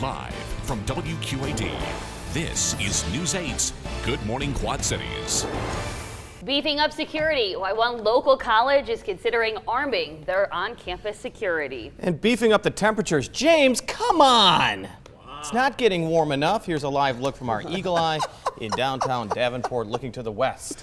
Live from WQAD, this is News 8's Good Morning Quad Cities. Beefing up security, why one local college is considering arming their on-campus security. And beefing up the temperatures. James, come on! Wow. It's not getting warm enough. Here's a live look from our Eagle Eye in downtown Davenport, looking to the west.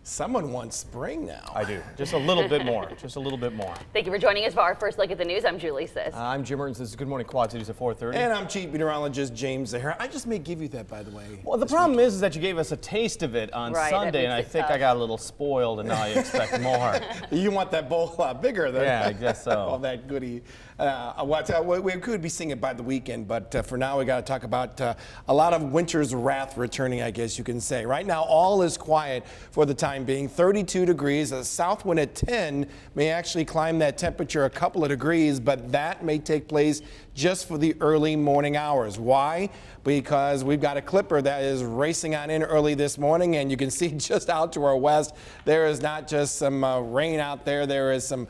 Someone wants spring now. I do. Just a little bit more. Just a little bit more. Thank you for joining us for our first look at the news. I'm Julie Sis. I'm Jim Mertens. This is Good Morning Quad Cities at 4:30. And I'm Chief Meteorologist James Zahara. I just may give you that, by the way. Well, the problem is that you gave us a taste of it on Sunday, and I think I got a little spoiled, and now I expect more. You want that bowl a lot bigger than I guess so. all that goodie. We could be seeing it by the weekend, but for now we got to talk about a lot of winter's wrath returning, I guess you can say. Right now, all is quiet for the time being. 32 degrees. A south wind at 10 may actually climb that temperature a couple of degrees, but that may take place just for the early morning hours. Why? Because we've got a clipper that is racing on in early this morning, and you can see just out to our west, there is not just some rain out there. There is some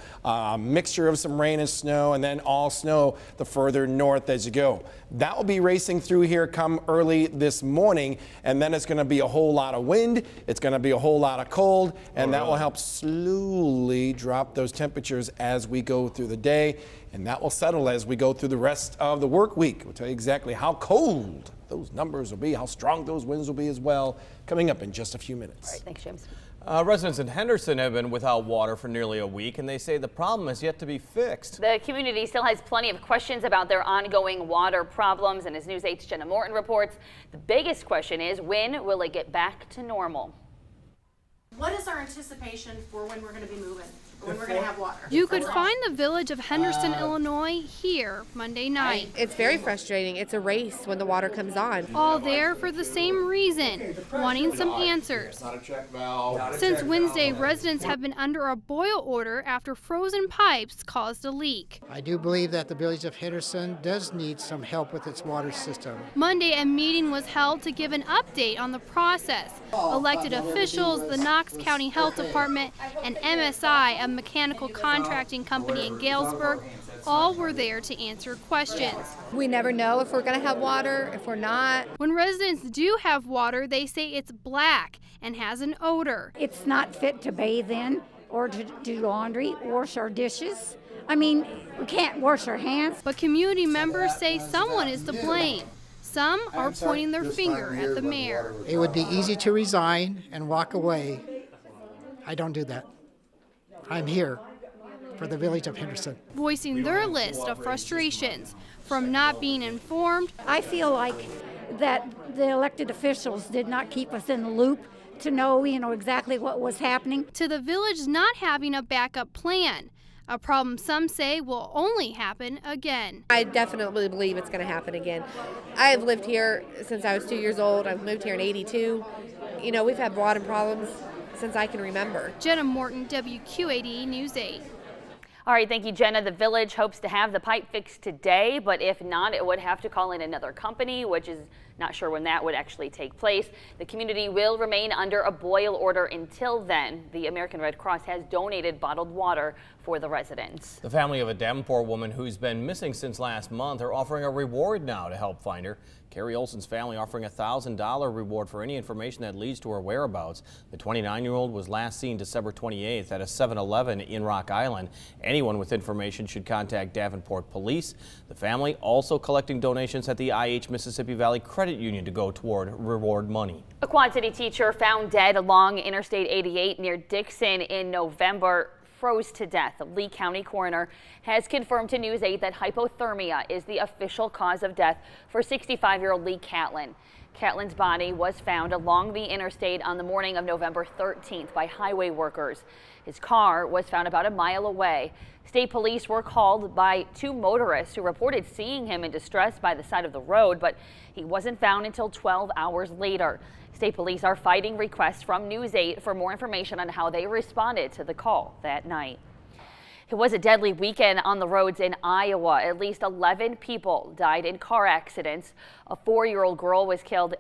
mixture of some rain and snow, and then all snow the further north as you go. That will be racing through here come early this morning, and then it's going to be a whole lot of wind. It's going to be a whole lot of cold, and that will help slowly drop those temperatures as we go through the day. And that will settle as we go through the rest of the work week. We'll tell you exactly how cold those numbers will be, how strong those winds will be as well, coming up in just a few minutes. All right, thanks, James. Residents in Henderson have been without water for nearly a week, and they say the problem has yet to be fixed. The community still has plenty of questions about their ongoing water problems, and as News 8's Jenna Morton reports, the biggest question is, when will it get back to normal? What is our anticipation for when we're going to be moving, or when we're going to have water? You could find the village of Henderson, Illinois here Monday night. It's very frustrating. It's a race when the water comes on. All there for the same reason, wanting some answers. Since Wednesday, residents have been under a boil order after frozen pipes caused a leak. I do believe that the village of Henderson does need some help with its water system. Monday, a meeting was held to give an update on the process. Elected officials, the Knox County Health Department, and MSI, a mechanical contracting company in Galesburg, all were there to answer questions. We never know if we're going to have water, if we're not. When residents do have water, they say it's black and has an odor. It's not fit to bathe in or to do laundry, wash our dishes. I mean, we can't wash our hands. But community members say someone is to blame. Some are pointing their finger at the mayor. It would be easy to resign and walk away. I don't do that. I'm here for the village of Henderson. Voicing their list of frustrations from not being informed. I feel like that the elected officials did not keep us in the loop to know, exactly what was happening. To the village not having a backup plan. A problem some say will only happen again. I definitely believe it's going to happen again. I have lived here since I was 2 years old. I've moved here in '82. We've had water problems since I can remember. Jenna Morton, WQAD News 8. All right, thank you, Jenna. The village hopes to have the pipe fixed today, but if not, it would have to call in another company, which is not sure when that would actually take place. The community will remain under a boil order until then. The American Red Cross has donated bottled water for the residents. The family of a Davenport woman who's been missing since last month are offering a reward now to help find her. Carrie Olson's family offering a $1,000 reward for any information that leads to her whereabouts. The 29-year-old was last seen December 28th at a 7-Eleven in Rock Island. Anyone with information should contact Davenport Police. The family also collecting donations at the IH Mississippi Valley Credit Union to go toward reward money. A Quad City teacher found dead along Interstate 88 near Dixon in November froze to death. The Lee County coroner has confirmed to News 8 that hypothermia is the official cause of death for 65-year-old Lee Catlin. Catlin's body was found along the interstate on the morning of November 13th by highway workers. His car was found about a mile away. State police were called by 2 motorists who reported seeing him in distress by the side of the road, but he wasn't found until 12 hours later. State police are fighting requests from News 8 for more information on how they responded to the call that night. It was a deadly weekend on the roads in Iowa. At least 11 people died in car accidents. A 4-year-old girl was killed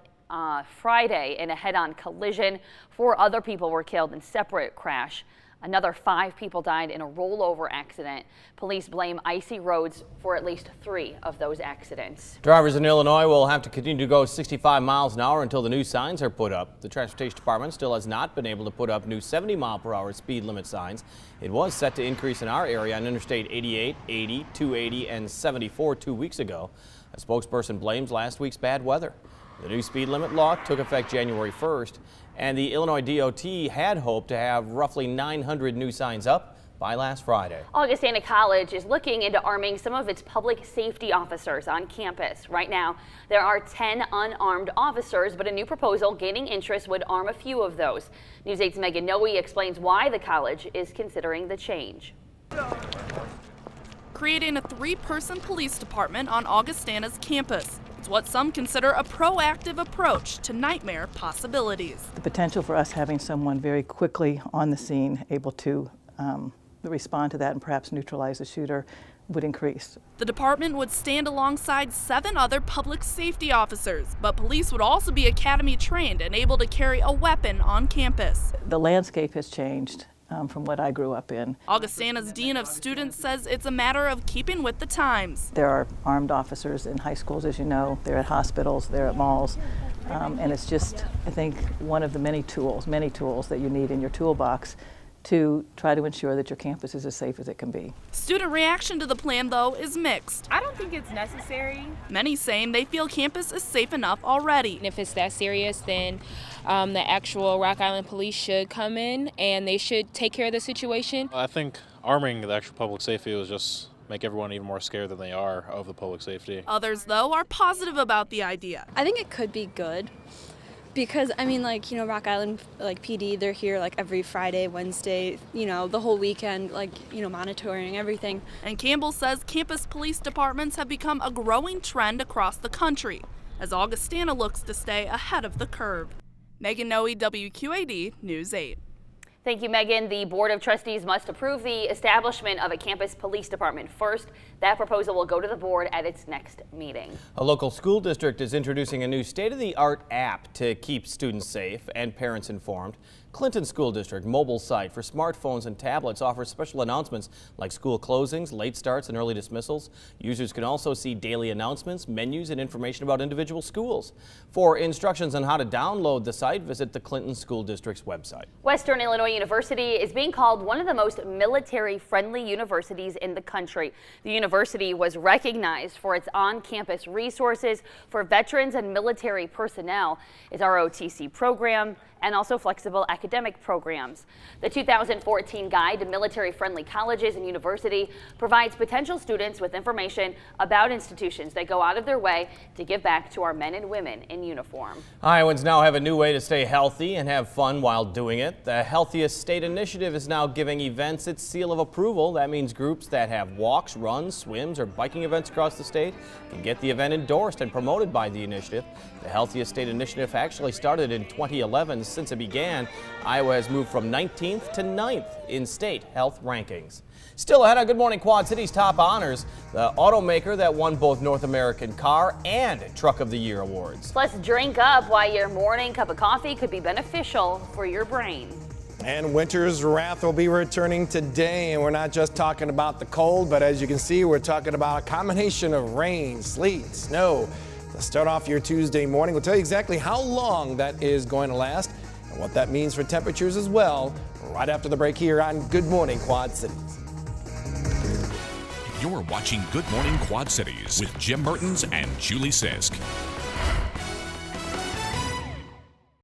Friday in a head-on collision. 4 other people were killed in separate crash. Another 5 people died in a rollover accident. Police blame icy roads for at least 3 of those accidents. Drivers in Illinois will have to continue to go 65 miles an hour until the new signs are put up. The Transportation Department still has not been able to put up new 70-mile-per-hour speed limit signs. It was set to increase in our area on Interstate 88, 80, 280, and 74 2 weeks ago. A spokesperson blames last week's bad weather. The new speed limit law took effect January 1st, and the Illinois DOT had hoped to have roughly 900 new signs up by last Friday. Augustana College is looking into arming some of its public safety officers on campus. Right now, there are 10 unarmed officers, but a new proposal gaining interest would arm a few of those. News 8's Megan Noe explains why the college is considering the change. Creating a 3-person police department on Augustana's campus. It's what some consider a proactive approach to nightmare possibilities. The potential for us having someone very quickly on the scene able to respond to that and perhaps neutralize the shooter would increase. The department would stand alongside 7 other public safety officers, but police would also be academy trained and able to carry a weapon on campus. The landscape has changed from what I grew up in. Augustana's Dean of Students says it's a matter of keeping with the times. There are armed officers in high schools, as you know. They're at hospitals, they're at malls, and it's just, I think, one of the many tools that you need in your toolbox to try to ensure that your campus is as safe as it can be. Student reaction to the plan, though, is mixed. I don't think it's necessary. Many saying they feel campus is safe enough already. And if it's that serious, then the actual Rock Island police should come in and they should take care of the situation. I think arming the actual public safety was just make everyone even more scared than they are of the public safety. Others, though, are positive about the idea. I think it could be good. Because, I mean, like, you know, Rock Island, like, PD, they're here, like, every Friday, Wednesday, you know, the whole weekend, like, you know, monitoring everything. And Campbell says campus police departments have become a growing trend across the country, as Augustana looks to stay ahead of the curve. Megan Noe, WQAD News 8. Thank you, Megan. The Board of Trustees must approve the establishment of a campus police department first. That proposal will go to the board at its next meeting. A local school district is introducing a new state-of-the-art app to keep students safe and parents informed. Clinton School District mobile site for smartphones and tablets offers special announcements like school closings, late starts, and early dismissals. Users can also see daily announcements, menus, and information about individual schools. For instructions on how to download the site, visit the Clinton School District's website. Western Illinois University is being called one of the most military-friendly universities in the country. The university was recognized for its on-campus resources for veterans and military personnel, its ROTC program, and also flexible academic programs. The 2014 Guide to Military-Friendly Colleges and University provides potential students with information about institutions that go out of their way to give back to our men and women in uniform. Iowans now have a new way to stay healthy and have fun while doing it. The Healthiest State Initiative is now giving events its seal of approval. That means groups that have walks, runs, swims, or biking events across the state can get the event endorsed and promoted by the initiative. The Healthiest State Initiative actually started in 2011. Since it began, Iowa has moved from 19th to 9th in state health rankings. Still ahead on Good Morning Quad City's top honors, the automaker that won both North American Car and Truck of the Year awards. Plus, drink up why your morning cup of coffee could be beneficial for your brain. And winter's wrath will be returning today, and we're not just talking about the cold, but as you can see, we're talking about a combination of rain, sleet, snow. To start off your Tuesday morning, we'll tell you exactly how long that is going to last and what that means for temperatures as well, right after the break here on Good Morning Quad Cities. You're watching Good Morning Quad Cities with Jim Mertens and Julie Sisk.